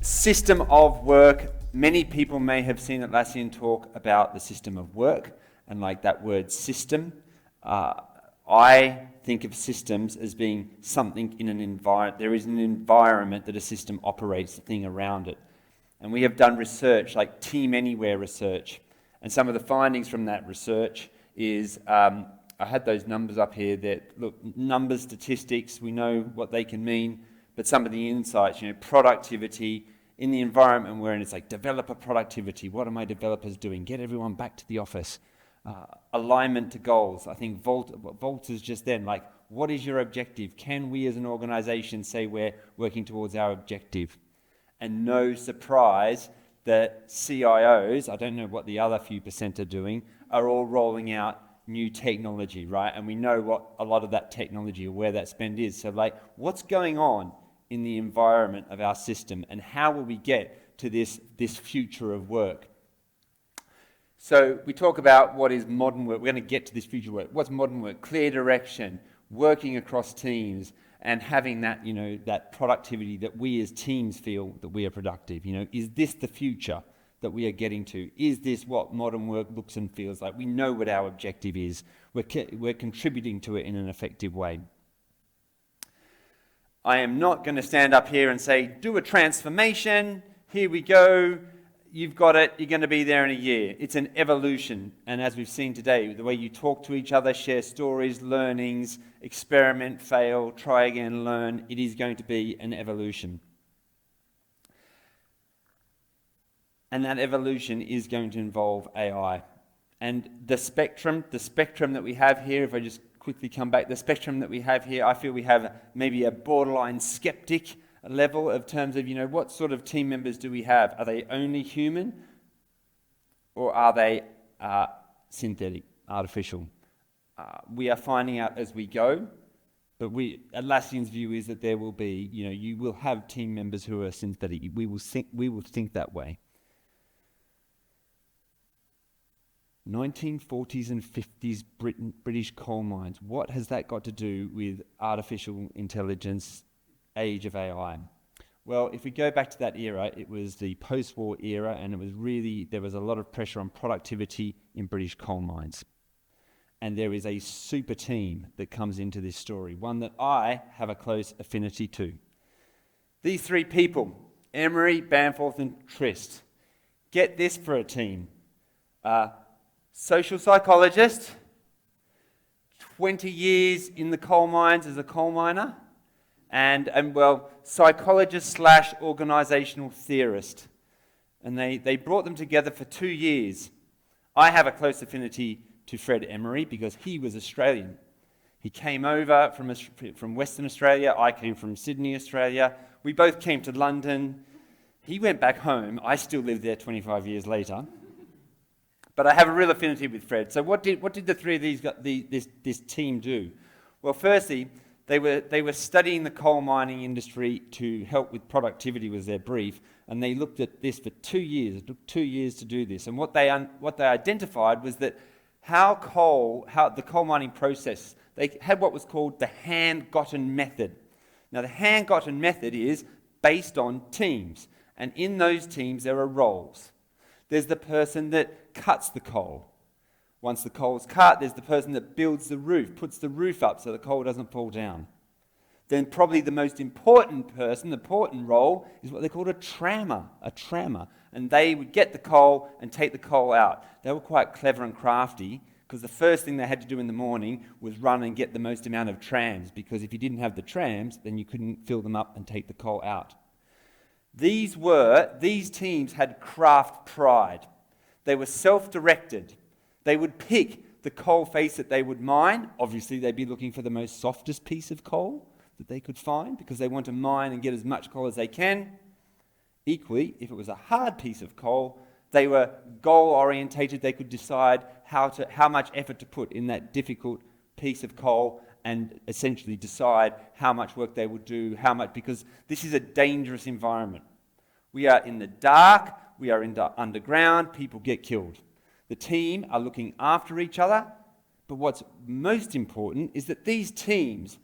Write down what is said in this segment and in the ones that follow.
System of work. Many people may have seen Atlassian talk about the system of work and like that word system. I think of systems as being something in an environment. There is an environment that a system operates, a thing around it. And we have done research, like Team Anywhere research. And some of the findings from that research is, I had those numbers up here that, look, numbers, statistics, we know what they can mean, but some of the insights, productivity in the environment we're in, it's like developer productivity. What are my developers doing? Get everyone back to the office. Alignment to goals. I think Volt is just then, like, what is your objective? Can we as an organization say we're working towards our objective? And no surprise that CIOs, I don't know what the other few percent are doing, are all rolling out new technology, right? And we know what a lot of that technology or where that spend is. So like, what's going on in the environment of our system, and how will we get to this future of work? So we talk about what is modern work. We're going to get to this future work. What's modern work? Clear direction, working across teams, and having that, that productivity that we as teams feel that we are productive. Is this the future that we are getting to? Is this what modern work looks and feels like? We know what our objective is. We're contributing to it in an effective way. I am not going to stand up here and say, do a transformation, here we go, you've got it, you're going to be there in a year. It's an evolution. And as we've seen today, the way you talk to each other, share stories, learnings, experiment, fail, try again, learn, it is going to be an evolution. And that evolution is going to involve AI. And the spectrum that we have here, if I just quickly come back, the spectrum that we have here, I feel we have maybe a borderline skeptic level of terms of, what sort of team members do we have? Are they only human, or are they synthetic, artificial? We are finding out as we go, but Atlassian's view is that there will be, you will have team members who are synthetic. We will think that way. 1940s and 50s British coal mines. What has that got to do with artificial intelligence, age of AI? Well, if we go back to that era, it was the post-war era, and there was a lot of pressure on productivity in British coal mines. And there is a super team that comes into this story, one that I have a close affinity to. These three people, Emery, Bamforth, and Trist, get this for a team. Social psychologist, 20 years in the coal mines as a coal miner, and psychologist / organisational theorist. And they brought them together for 2 years. I have a close affinity to Fred Emery because he was Australian. He came over from Western Australia. I came from Sydney, Australia. We both came to London. He went back home. I still live there 25 years later. But I have a real affinity with Fred. So what did the three of this team do? Well, firstly, they were studying the coal mining industry to help with productivity was their brief, and they looked at this for 2 years. It took 2 years to do this, and what they identified was that how the coal mining process, they had what was called the hand-gotten method. Now, the hand-gotten method is based on teams, and in those teams there are roles. There's the person that cuts the coal. Once the coal's cut, there's the person that builds the roof, puts the roof up so the coal doesn't fall down. Then probably the most important person, the important role, is what they called a trammer. And they would get the coal and take the coal out. They were quite clever and crafty, because the first thing they had to do in the morning was run and get the most amount of trams, because if you didn't have the trams, then you couldn't fill them up and take the coal out. These teams had craft pride. They were self-directed. They would pick the coal face that they would mine. Obviously, they'd be looking for the most softest piece of coal that they could find, because they want to mine and get as much coal as they can. Equally, if it was a hard piece of coal, they were goal-orientated. They could decide how much effort to put in that difficult piece of coal, and essentially decide how much work they would do, because this is a dangerous environment. We are in the dark, we are in the underground, people get killed. The team are looking after each other, but what's most important is that these teams,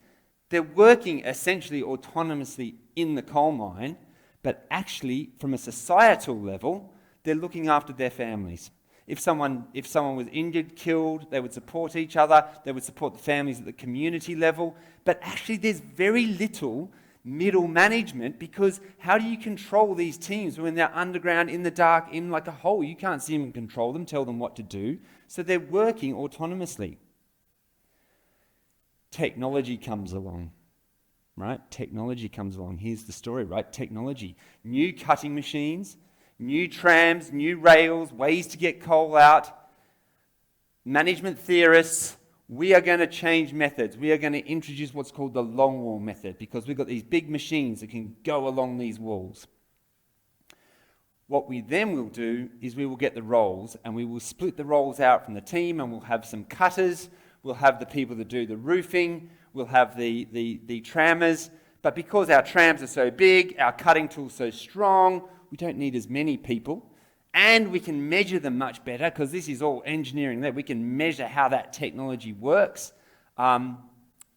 they're working essentially autonomously in the coal mine, But actually, from a societal level, they're looking after their families. If someone was injured, killed, they would support each other, they would support the families at the community level. But actually, there's very little middle management, because how do you control these teams when they're underground, in the dark, in like a hole? You can't see them and control them, tell them what to do. So they're working autonomously. Technology comes along, right? Technology comes along. Here's the story, right? Technology. New cutting machines, new trams, new rails, ways to get coal out. Management theorists, we are going to change methods. We are going to introduce what's called the long wall method, because we've got these big machines that can go along these walls. What we then will do is we will get the roles, and we will split the roles out from the team, and we'll have some cutters, we'll have the people that do the roofing, we'll have the trammers. But because our trams are so big, our cutting tool's so strong, we don't need as many people. And we can measure them much better, because this is all engineering there. We can measure how that technology works. But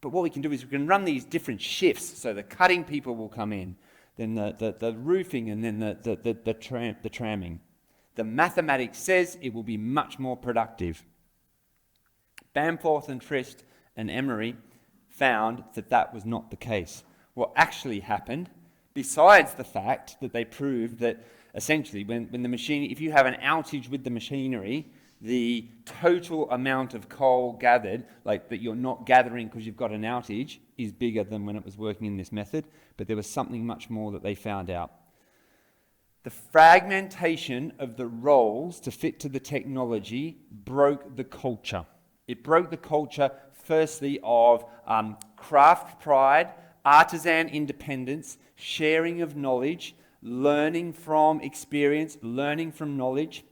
what we can do is we can run these different shifts. So the cutting people will come in, then the roofing, and then the tramming. The mathematics says it will be much more productive. Bamforth and Trist and Emery found that that was not the case. What actually happened, besides the fact that they proved that essentially, when the machine, if you have an outage with the machinery, the total amount of coal gathered, like that you're not gathering because you've got an outage, is bigger than when it was working in this method. But there was something much more that they found out. The fragmentation of the roles to fit to the technology broke the culture. It broke the culture, firstly, of craft pride, artisan independence, sharing of knowledge, learning from experience, learning from knowledge.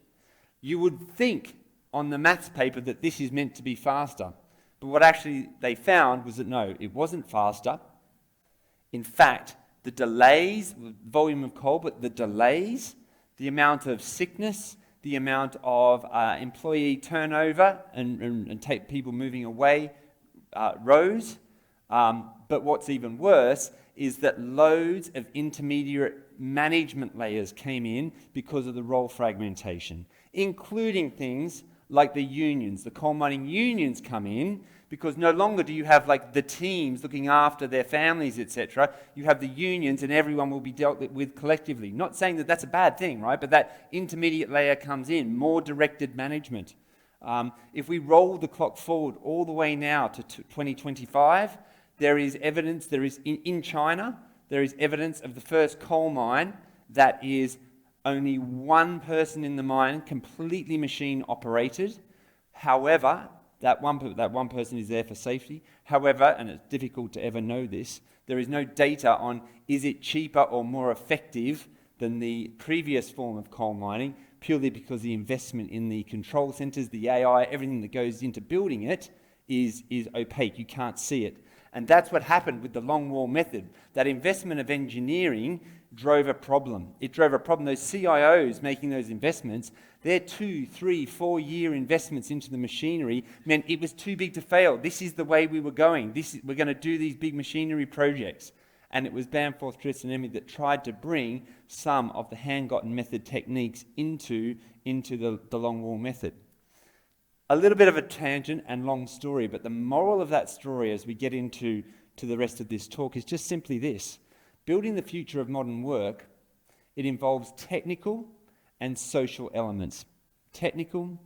You would think on the maths paper that this is meant to be faster. But what actually they found was that no, it wasn't faster. In fact, the delays, volume of coal, but the delays, the amount of sickness, the amount of employee turnover and take people moving away rose. But what's even worse is that loads of intermediate management layers came in because of the role fragmentation, including things like the unions. The coal mining unions come in because no longer do you have like the teams looking after their families, etc. You have the unions, and everyone will be dealt with collectively. Not saying that that's a bad thing, right? But that intermediate layer comes in, more directed management. If we roll the clock forward all the way now to 2025, there is evidence, in China, there is evidence of the first coal mine that is only one person in the mine, completely machine operated. However, that one person is there for safety. However, and it's difficult to ever know this, there is no data on is it cheaper or more effective than the previous form of coal mining, purely because the investment in the control centres, the AI, everything that goes into building it is opaque. You can't see it. And that's what happened with the long wall method. That investment of engineering drove a problem. It drove a problem. Those CIOs making those investments, their 2, 3, 4 year investments into the machinery meant it was too big to fail. This is the way we were going. We're going to do these big machinery projects. And it was Bamforth, Trist and Emery that tried to bring some of the hand-gotten method techniques into the long wall method. A little bit of a tangent and long story, but the moral of that story as we get into the rest of this talk is just simply this. Building the future of modern work, it involves technical and social elements. Technical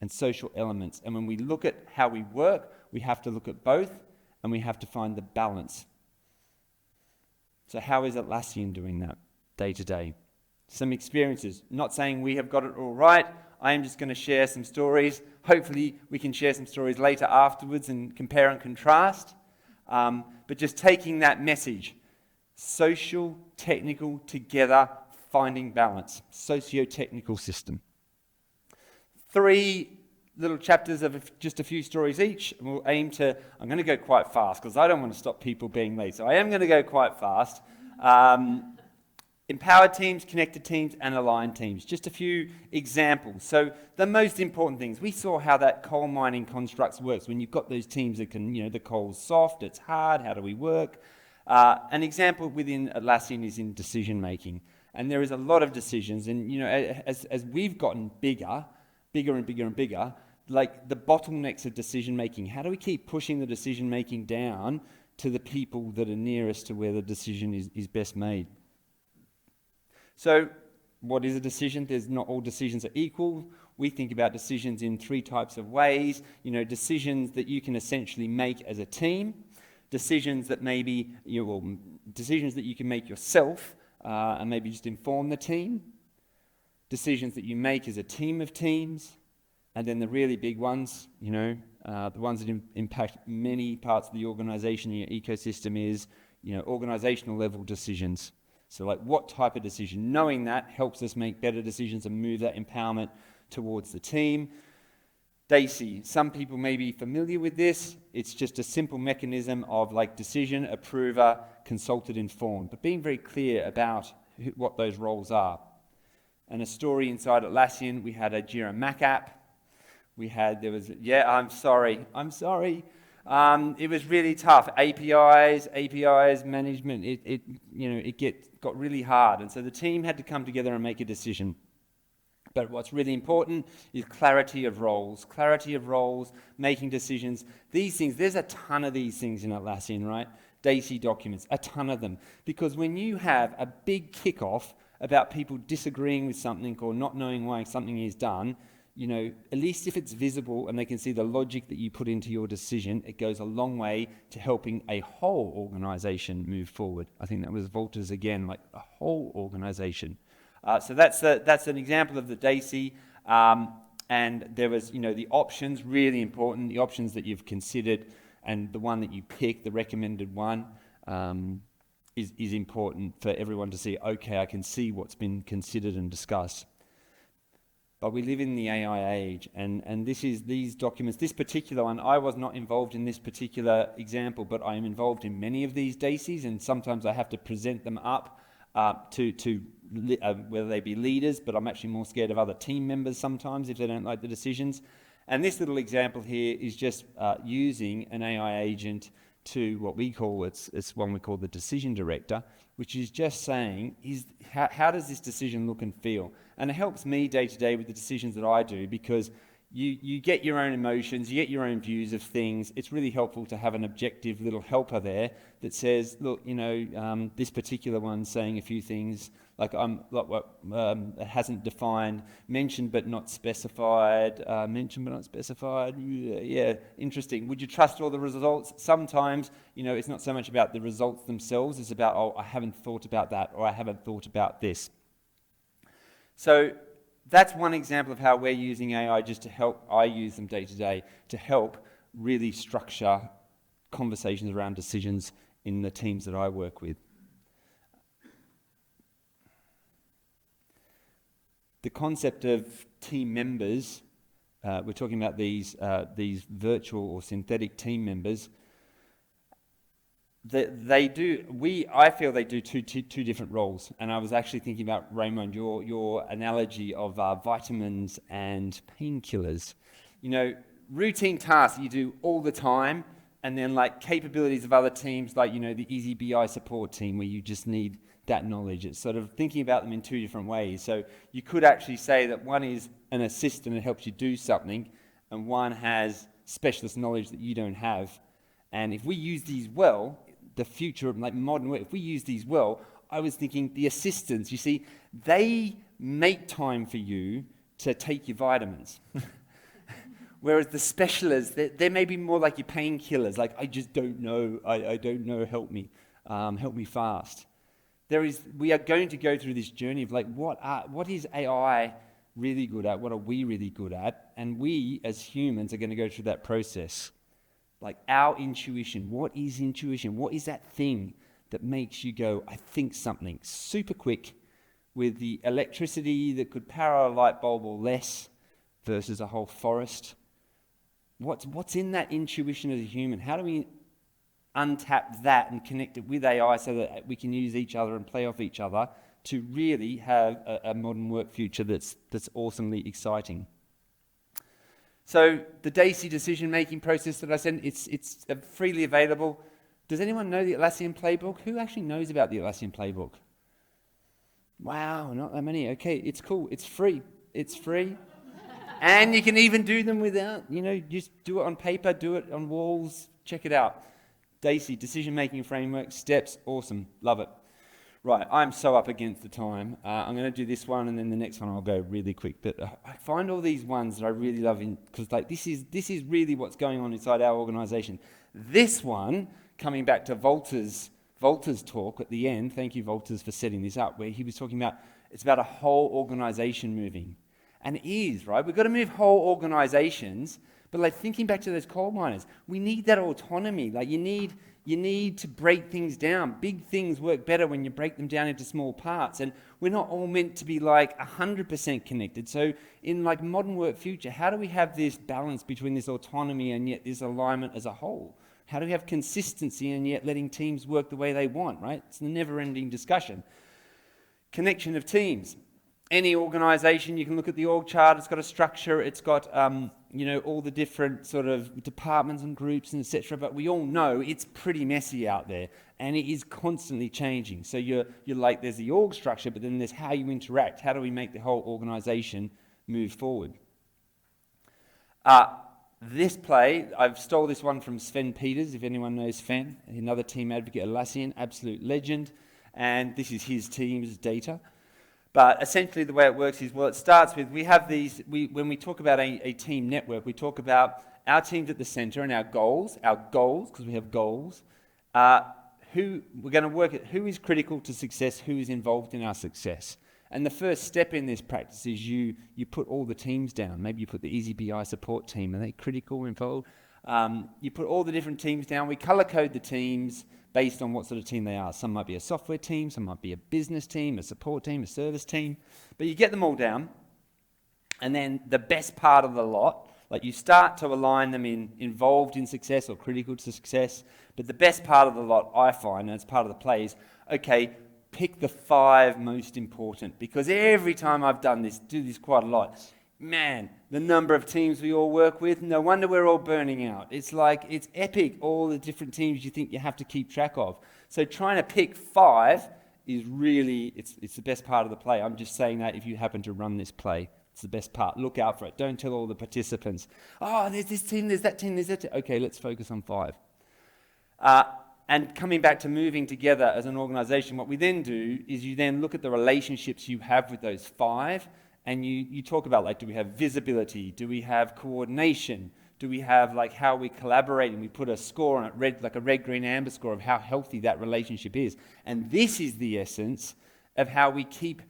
and social elements. And when we look at how we work, we have to look at both, and we have to find the balance. So how is Atlassian doing that day to day? Some experiences. Not saying we have got it all right. I am just going to share some stories. Hopefully we can share some stories later afterwards and compare and contrast. But just taking that message, social, technical, together, finding balance. Socio-technical system. 3 little chapters of just a few stories each. And we'll aim to, I'm going to go quite fast because I don't want to stop people being late. So I am going to go quite fast. Empowered teams, connected teams, and aligned teams. Just a few examples. So the most important things. We saw how that coal mining constructs works. When you've got those teams that can, the coal's soft, it's hard, how do we work? An example within Atlassian is in decision making. And there is a lot of decisions, and as we've gotten bigger and bigger, like the bottlenecks of decision making, how do we keep pushing the decision making down to the people that are nearest to where the decision is best made? So what is a decision? There's not all decisions are equal. We think about decisions in 3 types of ways. Decisions that you can essentially make as a team, decisions that decisions that you can make yourself and maybe just inform the team, decisions that you make as a team of teams, and then the really big ones, the ones that impact many parts of the organization and your ecosystem is, organizational level decisions. So like what type of decision? Knowing that helps us make better decisions and move that empowerment towards the team. DAISY, some people may be familiar with this. It's just a simple mechanism of like decision, approver, consulted, informed, but being very clear about what those roles are. And a story inside Atlassian, we had a Jira Mac app. I'm sorry. It was really tough. APIs management, it got really hard. And so the team had to come together and make a decision. But what's really important is clarity of roles, making decisions. These things, there's a ton of these things in Atlassian, right? DAISY documents, a ton of them. Because when you have a big kickoff about people disagreeing with something or not knowing why something is done, at least if it's visible and they can see the logic that you put into your decision, it goes a long way to helping a whole organization move forward. I think that was Volta's again, like a whole organization. So that's an example of the DAISY. And there was, the options, really important, the options that you've considered and the one that you pick, the recommended one, is important for everyone to see, okay, I can see what's been considered and discussed. But we live in the AI age, and these documents, this particular one, I was not involved in this particular example, but I am involved in many of these DAISYs, and sometimes I have to present them up to whether they be leaders, but I'm actually more scared of other team members sometimes if they don't like the decisions. And this little example here is just using an AI agent to what we call, it's one we call the decision director, which is just saying, how does this decision look and feel? And it helps me day to day with the decisions that I do, because you get your own emotions, you get your own views of things. It's really helpful to have an objective little helper there that says, look, this particular one's saying a few things, like it hasn't defined, mentioned but not specified, yeah, interesting. Would you trust all the results? Sometimes, it's not so much about the results themselves, it's about, I haven't thought about that, or I haven't thought about this. So that's one example of how we're using AI just to help. I use them day to day to help really structure conversations around decisions in the teams that I work with. The concept of team members, we're talking about these virtual or synthetic team members. I feel they do two different roles. And I was actually thinking about, Raymond, your analogy of vitamins and painkillers. Routine tasks you do all the time, and then like capabilities of other teams, like, the eazyBI support team where you just need that knowledge. It's sort of thinking about them in 2 different ways. So you could actually say that one is an assistant that helps you do something, and one has specialist knowledge that you don't have. And if we use these well, the future of like modern work, if we use these well, I was thinking the assistants, you see, they make time for you to take your vitamins. Whereas the specialists, they may be more like your painkillers, like, I just don't know, I don't know, help me fast. We are going to go through this journey of like, what is AI really good at? What are we really good at? And we as humans are going to go through that process. Like our intuition. What is intuition? What is that thing that makes you go, I think something super quick with the electricity that could power a light bulb or less versus a whole forest? What's in that intuition as a human? How do we untap that and connect it with AI so that we can use each other and play off each other to really have a modern work future that's awesomely exciting? So the DAISY decision-making process that I said, it's freely available. Does anyone know the Atlassian Playbook? Who actually knows about the Atlassian Playbook? Wow, not that many. Okay, it's cool. It's free. It's free. And you can even do them without, just do it on paper, do it on walls. Check it out. Daisy, decision-making framework, steps, awesome. Love it. Right, I'm so up against the time. I'm going to do this one, and then the next one I'll go really quick. But I find all these ones that I really love because this is really what's going on inside our organisation. This one, coming back to Volta's talk at the end, thank you, Volters, for setting this up, where he was talking about it's about a whole organisation moving. And it is, right? We've got to move whole organisations, but thinking back to those coal miners, we need that autonomy. You need to break things down. Big things work better when you break them down into small parts. And we're not all meant to be 100% connected. So in modern work future, how do we have this balance between this autonomy and yet this alignment as a whole? How do we have consistency and yet letting teams work the way they want, right? It's a never-ending discussion. Connection of teams. Any organisation, you can look at the org chart, it's got a structure, it's got all the different sort of departments and groups and etc. But we all know it's pretty messy out there, and it is constantly changing. So you're there's the org structure, but then there's how you interact. How do we make the whole organisation move forward? This play, I've stole this one from Sven Peters, if anyone knows Sven, another team advocate at Atlassian, absolute legend, and this is his team's data. But essentially the way it works is, it starts with, we have these, when we talk about a team network, we talk about our teams at the center and our goals, because we have goals. We're going to work at who is critical to success, who is involved in our success. And the first step in this practice is you put all the teams down. Maybe you put the eazyBI support team. Are they critical, involved? You put all the different teams down. We color code the teams based on what sort of team they are. Some might be a software team, some might be a business team, a support team, a service team. But you get them all down. And then the best part of the lot, you start to align them in involved in success or critical to success. But the best part of the lot, I find, and it's part of the play, is, okay, pick the 5 most important. Because every time I've do this quite a lot, man, the number of teams we all work with, no wonder we're all burning out. It's epic, all the different teams you think you have to keep track of. So trying to pick 5 is really, it's the best part of the play. I'm just saying that if you happen to run this play, it's the best part. Look out for it. Don't tell all the participants, there's this team, there's that team, there's that team. Okay, let's focus on 5. And coming back to moving together as an organisation, what we then do is you then look at the relationships you have with those 5, and you talk about, do we have visibility? Do we have coordination? Do we have, how we collaborate? And we put a score on it, a red, green, amber score of how healthy that relationship is. And this is the essence of how we keep,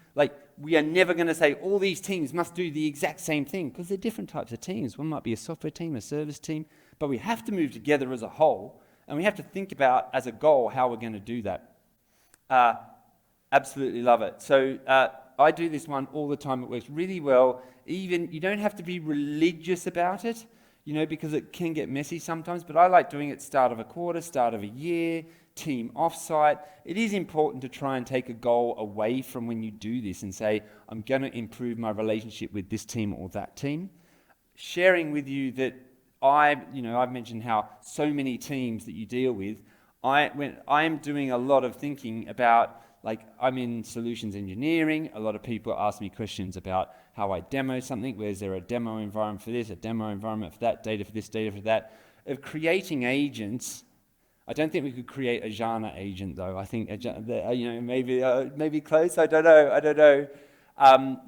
we are never going to say all these teams must do the exact same thing, because they're different types of teams. One might be a software team, a service team, but we have to move together as a whole, and we have to think about, as a goal, how we're going to do that. Absolutely love it. So I do this one all the time. It works really well. Even, you don't have to be religious about it, because it can get messy sometimes, but I like doing it start of a quarter, start of a year, team offsite. It is important to try and take a goal away from when you do this and say, I'm going to improve my relationship with this team or that team. Sharing with you that I've mentioned how so many teams that you deal with, I'm doing a lot of thinking about, I'm in solutions engineering. A lot of people ask me questions about how I demo something. Where's there a demo environment for this, a demo environment for that, data for this, data for that? Of creating agents. I don't think we could create a Jana agent, though. I think, maybe close. I don't know.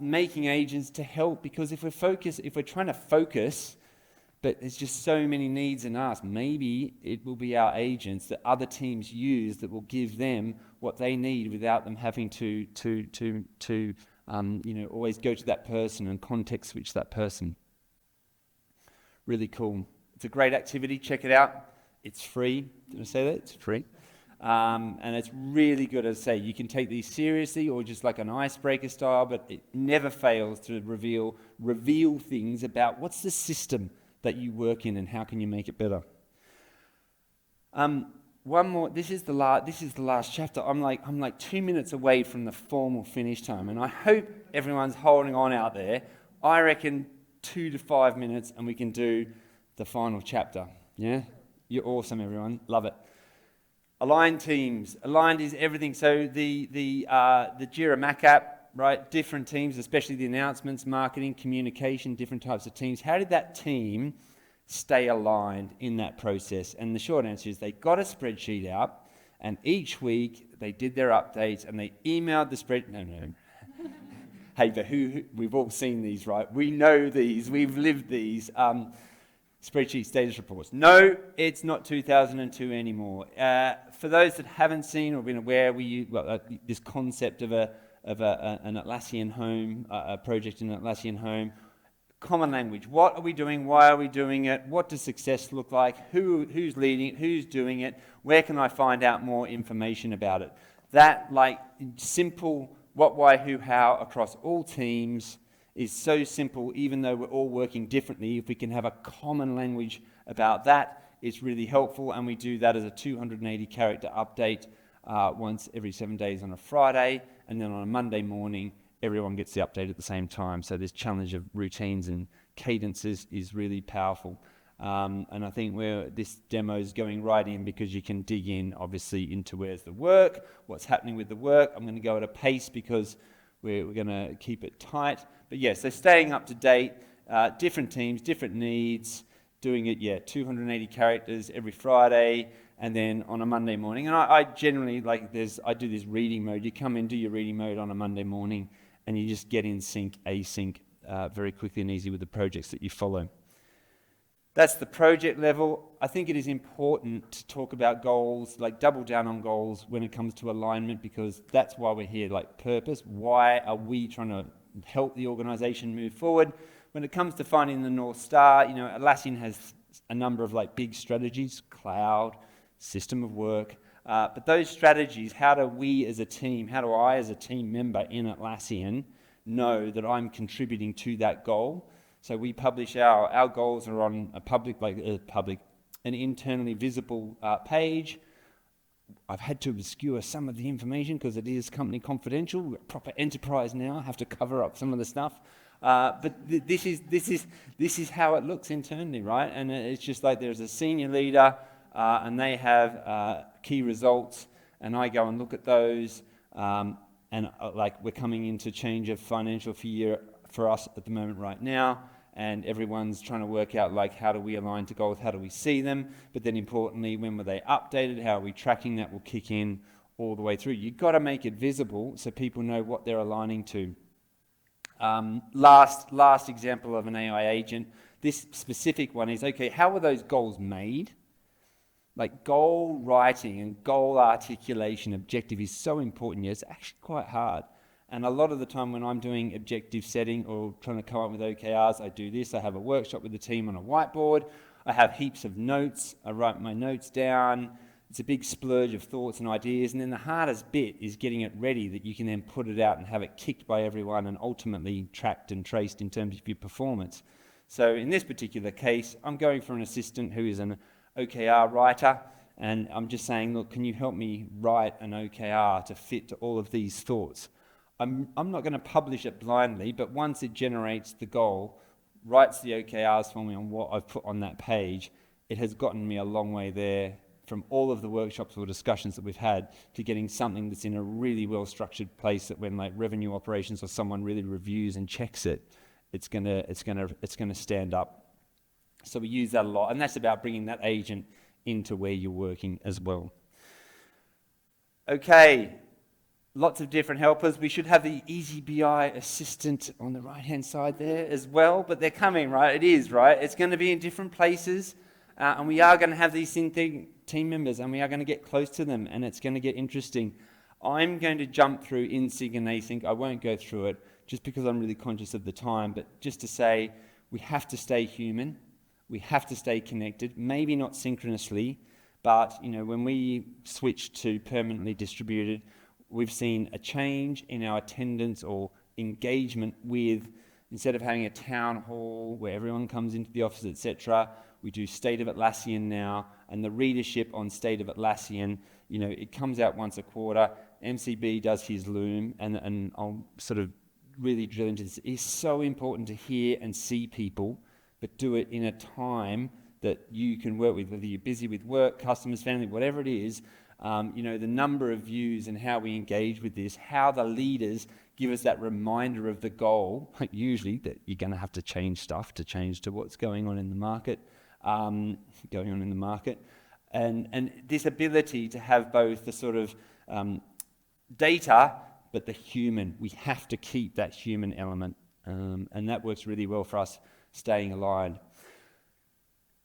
Making agents to help, because if we're trying to focus, but there's just so many needs in us, maybe it will be our agents that other teams use that will give them what they need without them having to always go to that person and context switch that person. Really cool. It's a great activity. Check it out. It's free. Did I say that? It's free. And it's really good, as I say. You can take these seriously or just like an icebreaker style, but it never fails to reveal things about what's the system that you work in and how can you make it better. One more. This is the last chapter. I'm like 2 minutes away from the formal finish time, and I hope everyone's holding on out there. I reckon 2 to 5 minutes, and we can do the final chapter. Yeah, you're awesome, everyone. Love it. Aligned teams. Aligned is everything. So the Jira Mac app, right? Different teams, especially the announcements, marketing, communication, different types of teams. How did that team stay aligned in that process? And the short answer is they got a spreadsheet out, and each week they did their updates, and they emailed the spread. No. Hey, but we've all seen these, right? We know these. We've lived these. Spreadsheet status reports. No, it's not 2002 anymore. For those that haven't seen or been aware, this concept of an Atlassian home, a project in an Atlassian home, common language. What are we doing? Why are we doing it? What does success look like? Who's leading it? Who's doing it? Where can I find out more information about it? That simple what, why, who, how across all teams is so simple, even though we're all working differently. If we can have a common language about that, it's really helpful, and we do that as a 280 character update once every 7 days on a Friday, and then on a Monday morning, everyone gets the update at the same time. So this challenge of routines and cadences is really powerful. And I think this demo is going right in because you can dig in, obviously, into where's the work, what's happening with the work. I'm going to go at a pace because we're going to keep it tight. But yes, so staying up to date, different teams, different needs, doing it, 280 characters every Friday, and then on a Monday morning. And I generally, I do this reading mode. You come in, do your reading mode on a Monday morning, and you just get in sync, async, very quickly and easy with the projects that you follow. That's the project level. I think it is important to talk about goals, double down on goals when it comes to alignment, because that's why we're here, purpose. Why are we trying to help the organization move forward? When it comes to finding the North Star, Atlassian has a number of big strategies: cloud, system of work. But those strategies, how do we as a team, how do I as a team member in Atlassian know that I'm contributing to that goal? So we publish our goals are on an internally visible page. I've had to obscure some of the information because it is company confidential. We're proper enterprise now. I have to cover up some of the stuff. But this is how it looks internally, right? And it's just there's a senior leader, and they have key results, and I go and look at those. And we're coming into change of financial year for us at the moment right now. And everyone's trying to work out how do we align to goals, how do we see them, but then importantly, when were they updated, how are we tracking that will kick in all the way through. You've got to make it visible so people know what they're aligning to. Last example of an AI agent, this specific one is, okay, how were those goals made? Goal writing and goal articulation, objective is so important. It's actually quite hard. And a lot of the time when I'm doing objective setting or trying to come up with OKRs, I do this. I have a workshop with the team on a whiteboard. I have heaps of notes. I write my notes down. It's a big splurge of thoughts and ideas. And then the hardest bit is getting it ready that you can then put it out and have it kicked by everyone and ultimately tracked and traced in terms of your performance. So in this particular case, I'm going for an assistant who is an OKR writer. And I'm just saying, look, can you help me write an OKR to fit to all of these thoughts? I'm not going to publish it blindly, but once it generates the goal, writes the OKRs for me on what I've put on that page, it has gotten me a long way there from all of the workshops or discussions that we've had to getting something that's in a really well-structured place that when revenue operations or someone really reviews and checks it, it's gonna stand up. So we use that a lot, and that's about bringing that agent into where you're working as well. Okay. Lots of different helpers. We should have the eazyBI assistant on the right-hand side there as well, but they're coming, right? It is, right? It's going to be in different places, and we are going to have these team members, and we are going to get close to them, and it's going to get interesting. I'm going to jump through in-sync and async. I won't go through it just because I'm really conscious of the time, but just to say we have to stay human. We have to stay connected, maybe not synchronously, but when we switch to permanently distributed, we've seen a change in our attendance or engagement with, instead of having a town hall where everyone comes into the office, etc., we do State of Atlassian now, and the readership on State of Atlassian, it comes out once a quarter. MCB does his Loom, and I'll sort of really drill into this. It's so important to hear and see people, but do it in a time that you can work with, whether you're busy with work, customers, family, whatever it is. the number of views and how we engage with this, how the leaders give us that reminder of the goal, usually that you're going to have to change stuff to change to what's going on in the market, and this ability to have both the sort of data, but the human. We have to keep that human element, and that works really well for us staying aligned.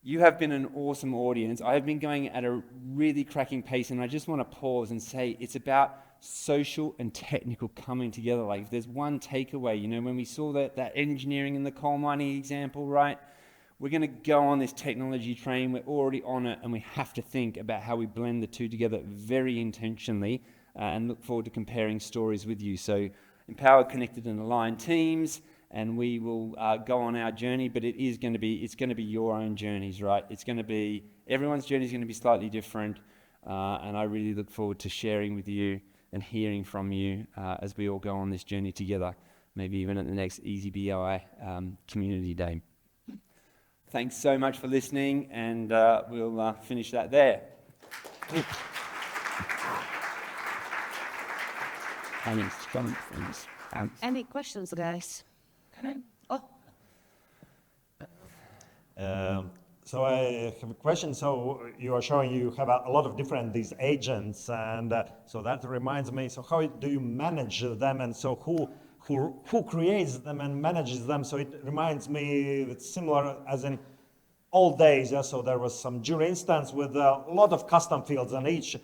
You have been an awesome audience. I have been going at a really cracking pace, and I just want to pause and say it's about social and technical coming together. Like, if there's one takeaway, when we saw that engineering in the coal mining example, right? We're going to go on this technology train. We're already on it, and we have to think about how we blend the two together very intentionally, and look forward to comparing stories with you. So, empowered, connected, and aligned teams. And we will go on our journey, but it's going to be your own journeys, right? Everyone's journey is going to be slightly different, and I really look forward to sharing with you and hearing from you as we all go on this journey together, maybe even at the next eazyBI Community Day. Thanks so much for listening, and we'll finish that there. Any questions, guys? So I have a question. So you are showing you have a lot of different these agents, and so that reminds me. So how do you manage them, and so who creates them and manages them? So it reminds me it's similar as in old days. Yeah. So there was some Jira instance with a lot of custom fields, and each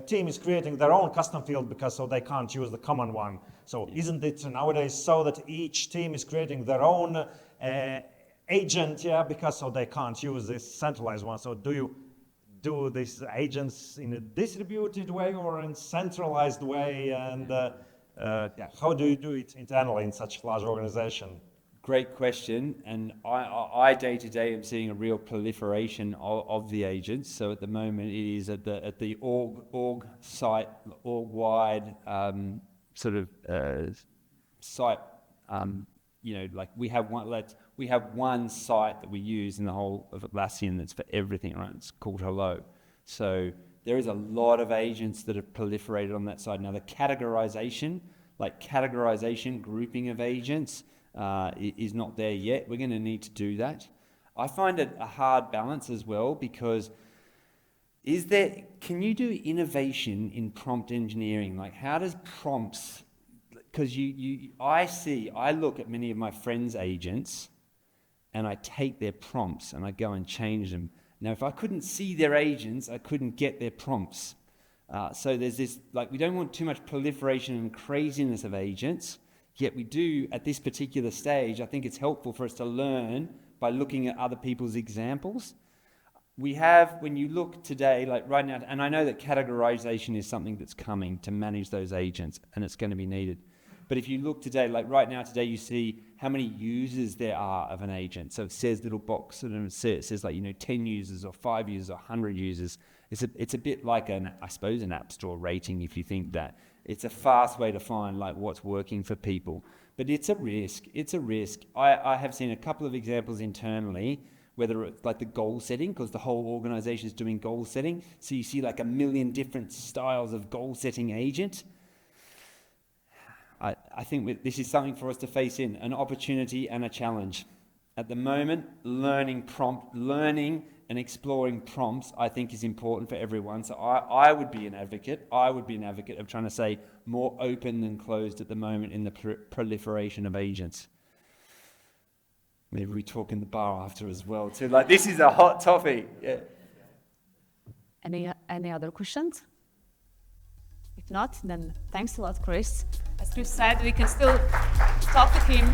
team is creating their own custom field because so they can't use the common one. So isn't it nowadays so that each team is creating their own agent, because so they can't use this centralized one? So do you do these agents in a distributed way or in centralized way? And how do you do it internally in such a large organization? Great question, and I day to day am seeing a real proliferation of the agents. So at the moment, it is at the org site, org wide site. Like we have one site that we use in the whole of Atlassian that's for everything, right? It's called Hello. So there is a lot of agents that have proliferated on that side. Now the categorization, grouping of agents. Is not there yet. We're going to need to do that. I find it a hard balance as well, because can you do innovation in prompt engineering? Like, how does prompts, because I look at many of my friends' agents and I take their prompts and I go and change them. Now, if I couldn't see their agents, I couldn't get their prompts. So there's this, we don't want too much proliferation and craziness of agents. Yet we do, at this particular stage, I think it's helpful for us to learn by looking at other people's examples. We have, when you look today, right now, and I know that categorization is something that's coming to manage those agents, and it's going to be needed. But if you look today, right now today, you see how many users there are of an agent. So it says little box, and it says 10 users or 5 users or 100 users. It's a bit like an App Store rating, if you think that. It's a fast way to find what's working for people. But it's a risk. I have seen a couple of examples internally, whether it's the goal setting, because the whole organization is doing goal setting. So you see a million different styles of goal setting agent. I think this is something for us to face in, an opportunity and a challenge. At the moment, learning and exploring prompts, I think, is important for everyone. So I would be an advocate. Of trying to say more open than closed at the moment in the proliferation of agents. Maybe we talk in the bar after as well too. This is a hot topic. Yeah. Any other questions? If not, then thanks a lot, Chris. As Chris said, we can still talk to him.